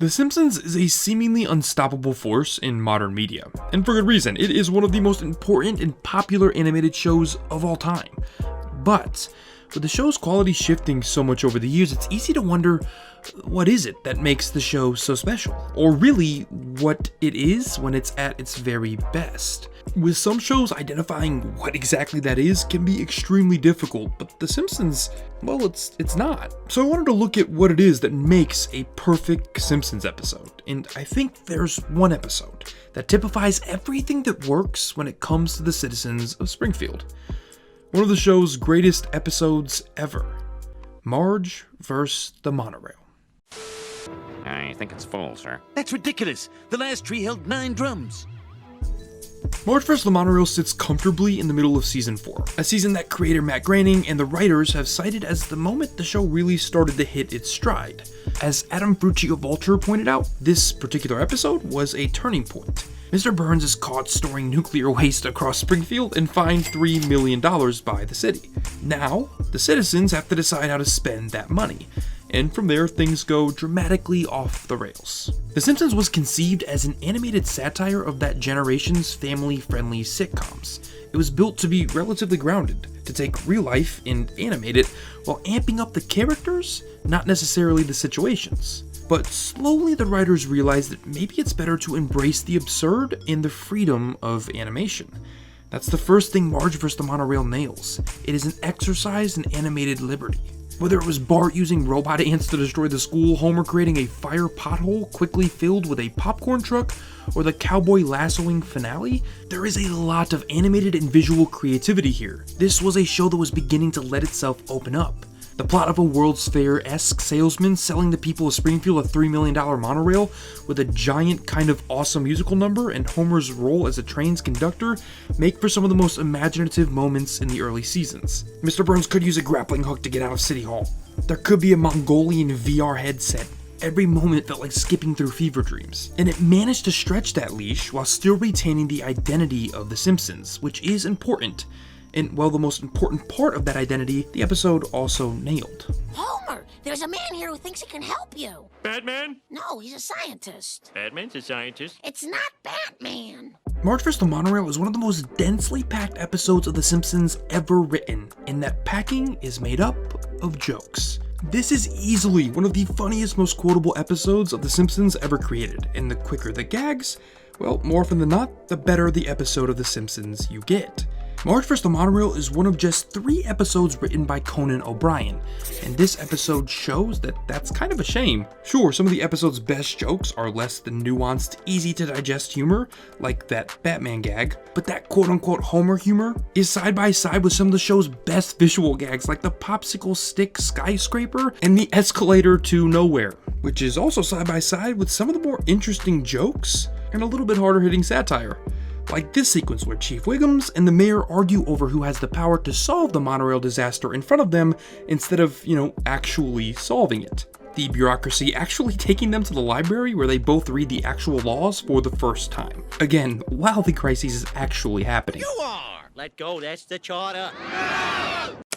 The Simpsons is a seemingly unstoppable force in modern media, and for good reason. It is one of the most important and popular animated shows of all time. But with the show's quality shifting so much over the years, it's easy to wonder, what is it that makes the show so special? Or really, what it is when it's at its very best. With some shows, identifying what exactly that is can be extremely difficult, but The Simpsons, well, it's not. So I wanted to look at what it is that makes a perfect Simpsons episode, and I think there's one episode that typifies everything that works when it comes to the citizens of Springfield. One of the show's greatest episodes ever. Marge vs. the Monorail. I think it's full, sir. That's ridiculous. The last tree held 9 drums. Marge vs. the Monorail sits comfortably in the middle of Season 4, a season that creator Matt Groening and the writers have cited as the moment the show really started to hit its stride. As Adam Frucci of Vulture pointed out, this particular episode was a turning point. Mr. Burns is caught storing nuclear waste across Springfield and fined $3 million by the city. Now, the citizens have to decide how to spend that money, and from there things go dramatically off the rails. The Simpsons was conceived as an animated satire of that generation's family-friendly sitcoms. It was built to be relatively grounded, to take real life and animate it while amping up the characters, not necessarily the situations. But slowly the writers realized that maybe it's better to embrace the absurd and the freedom of animation. That's the first thing Marge vs. the Monorail nails. It is an exercise in animated liberty. Whether it was Bart using robot ants to destroy the school, Homer creating a fire pothole quickly filled with a popcorn truck, or the cowboy lassoing finale, there is a lot of animated and visual creativity here. This was a show that was beginning to let itself open up. The plot of a World's Fair-esque salesman selling the people of Springfield a $3 million monorail with a giant kind of awesome musical number and Homer's role as a train's conductor make for some of the most imaginative moments in the early seasons. Mr. Burns could use a grappling hook to get out of City Hall. There could be a Mongolian VR headset. Every moment felt like skipping through fever dreams. And it managed to stretch that leash while still retaining the identity of The Simpsons, which is important. And while the most important part of that identity, the episode also nailed. Homer, there's a man here who thinks he can help you. Batman? No, he's a scientist. Batman's a scientist. It's not Batman. Marge vs. the Monorail is one of the most densely packed episodes of The Simpsons ever written, and that packing is made up of jokes. This is easily one of the funniest, most quotable episodes of The Simpsons ever created, and the quicker the gags, well, more often than not, the better the episode of The Simpsons you get. Marge vs. the Monorail is one of just 3 episodes written by Conan O'Brien, and this episode shows that that's kind of a shame. Sure, some of the episode's best jokes are less than nuanced, easy to digest humor, like that Batman gag, but that quote-unquote Homer humor is side by side with some of the show's best visual gags, like the popsicle stick skyscraper and the escalator to nowhere, which is also side by side with some of the more interesting jokes and a little bit harder hitting satire. Like this sequence where Chief Wiggums and the mayor argue over who has the power to solve the monorail disaster in front of them instead of, actually solving it. The bureaucracy actually taking them to the library where they both read the actual laws for the first time. Again, while the crisis is actually happening. You are! Let go, that's the charter.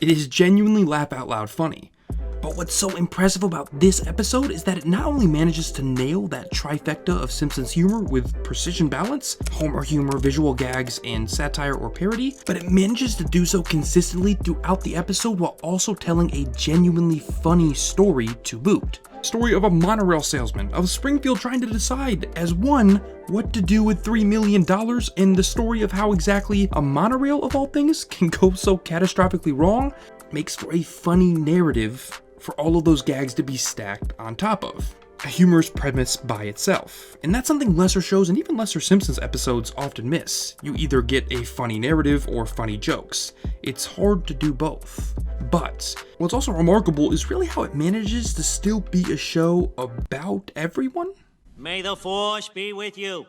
It is genuinely laugh out loud funny. But what's so impressive about this episode is that it not only manages to nail that trifecta of Simpsons humor with precision balance, Homer humor, visual gags, and satire or parody, but it manages to do so consistently throughout the episode while also telling a genuinely funny story to boot. Story of a monorail salesman of Springfield trying to decide, as one, what to do with $3 million, and the story of how exactly a monorail of all things can go so catastrophically wrong, makes for a funny narrative for all of those gags to be stacked on top of. A humorous premise by itself. And that's something lesser shows and even lesser Simpsons episodes often miss. You either get a funny narrative or funny jokes. It's hard to do both. But what's also remarkable is really how it manages to still be a show about everyone. May the force be with you.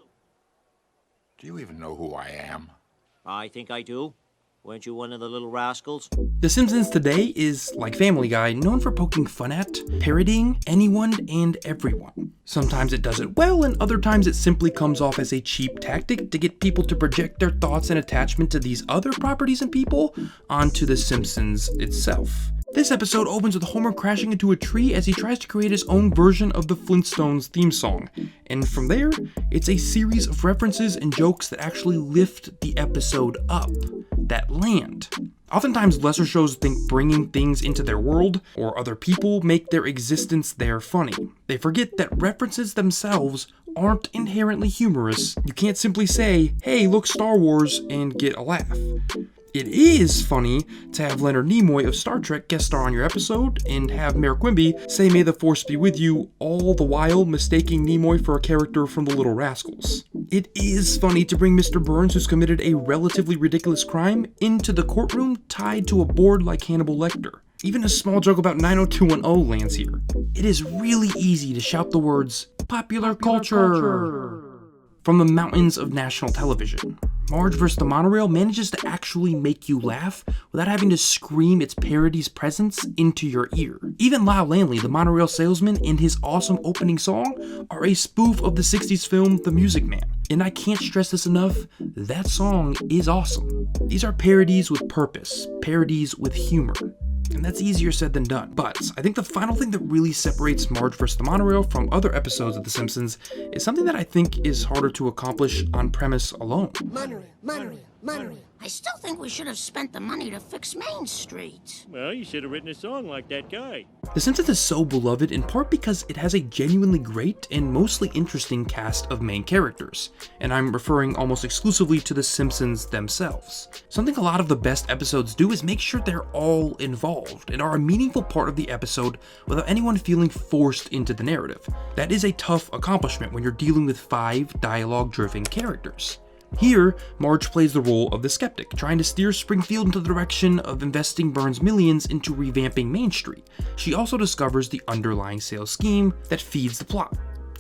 Do you even know who I am? I think I do. Weren't you one of the little rascals? The Simpsons today is, like Family Guy, known for poking fun at, parodying anyone and everyone. Sometimes it does it well, and other times it simply comes off as a cheap tactic to get people to project their thoughts and attachment to these other properties and people onto The Simpsons itself. This episode opens with Homer crashing into a tree as he tries to create his own version of the Flintstones theme song. And from there, it's a series of references and jokes that actually lift the episode up, that land. Oftentimes, lesser shows think bringing things into their world or other people make their existence there funny. They forget that references themselves aren't inherently humorous. You can't simply say, hey, look, Star Wars, and get a laugh. It is funny to have Leonard Nimoy of Star Trek guest star on your episode and have Mayor Quimby say may the force be with you, all the while mistaking Nimoy for a character from The Little Rascals. It is funny to bring Mr. Burns, who's committed a relatively ridiculous crime, into the courtroom tied to a board like Hannibal Lecter. Even a small joke about 90210 lands here. It is really easy to shout the words, popular culture, from the mountains of national television. Marge vs. the Monorail manages to actually make you laugh without having to scream its parody's presence into your ear. Even Lyle Lanley, the monorail salesman, and his awesome opening song are a spoof of the 60s film The Music Man. And I can't stress this enough, that song is awesome. These are parodies with purpose, parodies with humor. And that's easier said than done. But I think the final thing that really separates Marge vs. the Monorail from other episodes of The Simpsons is something that I think is harder to accomplish on premise alone. Monorail. I still think we should have spent the money to fix Main Street. Well, you should have written a song like that guy. The Simpsons is so beloved in part because it has a genuinely great and mostly interesting cast of main characters, and I'm referring almost exclusively to the Simpsons themselves. Something a lot of the best episodes do is make sure they're all involved and are a meaningful part of the episode without anyone feeling forced into the narrative. That is a tough accomplishment when you're dealing with 5 dialogue-driven characters. Here, Marge plays the role of the skeptic, trying to steer Springfield into the direction of investing Burns' millions into revamping Main Street. She also discovers the underlying sales scheme that feeds the plot.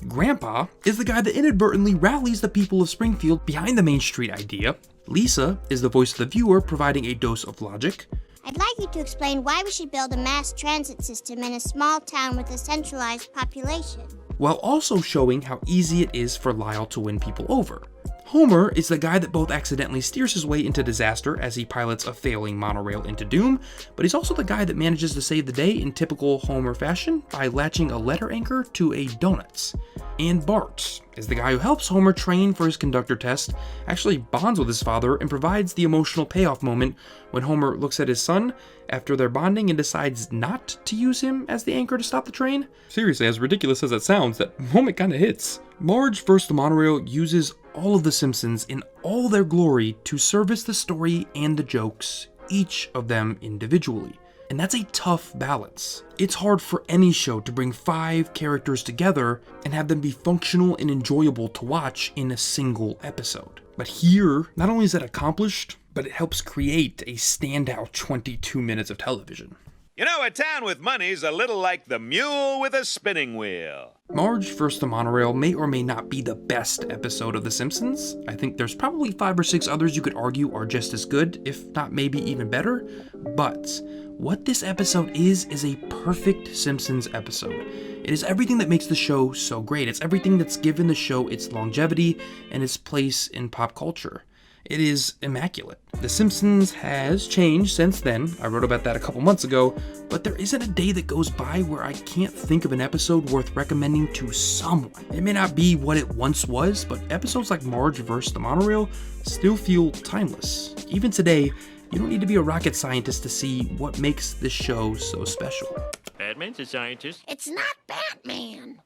Grandpa is the guy that inadvertently rallies the people of Springfield behind the Main Street idea. Lisa is the voice of the viewer, providing a dose of logic. I'd like you to explain why we should build a mass transit system in a small town with a centralized population. While also showing how easy it is for Lyle to win people over. Homer is the guy that both accidentally steers his way into disaster as he pilots a failing monorail into doom, but he's also the guy that manages to save the day in typical Homer fashion by latching a letter anchor to a donuts. And Bart is the guy who helps Homer train for his conductor test, actually bonds with his father, and provides the emotional payoff moment when Homer looks at his son after their bonding and decides not to use him as the anchor to stop the train. Seriously, as ridiculous as that sounds, that moment kinda hits. Marge vs. the Monorail uses all of the Simpsons in all their glory to service the story and the jokes, each of them individually. And that's a tough balance. It's hard for any show to bring 5 characters together and have them be functional and enjoyable to watch in a single episode. But here, not only is that accomplished, but it helps create a standout 22 minutes of television. You know, a town with money's a little like the mule with a spinning wheel. Marge vs. the Monorail may or may not be the best episode of The Simpsons. I think there's probably 5 or 6 others you could argue are just as good, if not maybe even better. But what this episode is a perfect Simpsons episode. It is everything that makes the show so great. It's everything that's given the show its longevity and its place in pop culture. It is immaculate. The Simpsons has changed since then. I wrote about that a couple months ago, but there isn't a day that goes by where I can't think of an episode worth recommending to someone. It may not be what it once was, but episodes like Marge vs. the Monorail still feel timeless. Even today, you don't need to be a rocket scientist to see what makes this show so special. Batman's a scientist. It's not Batman.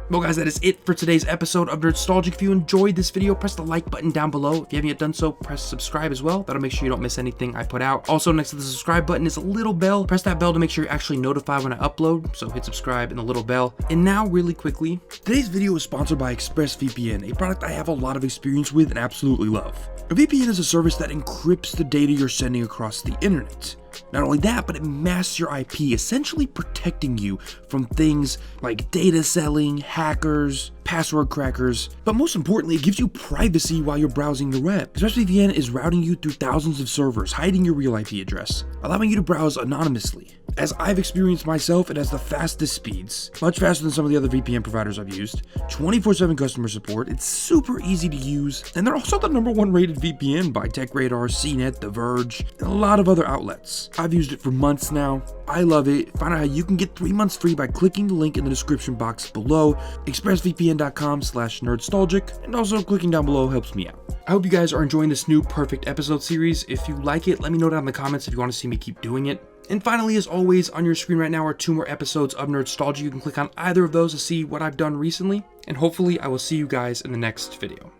Well guys, that is it for today's episode of Nerdstalgic. If you enjoyed this video, press the like button down below. If you haven't yet done so, press subscribe as well. That'll make sure you don't miss anything I put out. Also, next to the subscribe button is a little bell. Press that bell to make sure you're actually notified when I upload, so hit subscribe and the little bell. And now, really quickly, today's video is sponsored by ExpressVPN, a product I have a lot of experience with and absolutely love. A VPN is a service that encrypts the data you're sending across the internet. Not only that, but it masks your IP, essentially protecting you from things like data selling, hackers, password crackers, but most importantly, it gives you privacy while you're browsing the web. ExpressVPN is routing you through thousands of servers, hiding your real IP address, allowing you to browse anonymously. As I've experienced myself, it has the fastest speeds, much faster than some of the other VPN providers I've used, 24/7 customer support, it's super easy to use, and they're also the #1 rated VPN by TechRadar, CNET, The Verge, and a lot of other outlets. I've used it for months now. I love it. Find out how you can get 3 months free by clicking the link in the description box below, expressvpn.com/nerdstalgic, and also clicking down below helps me out. I hope you guys are enjoying this new perfect episode series. If you like it, let me know down in the comments if you want to see me keep doing it. And finally, as always, on your screen right now are 2 more episodes of Nerdstalgic. You can click on either of those to see what I've done recently, and hopefully I will see you guys in the next video.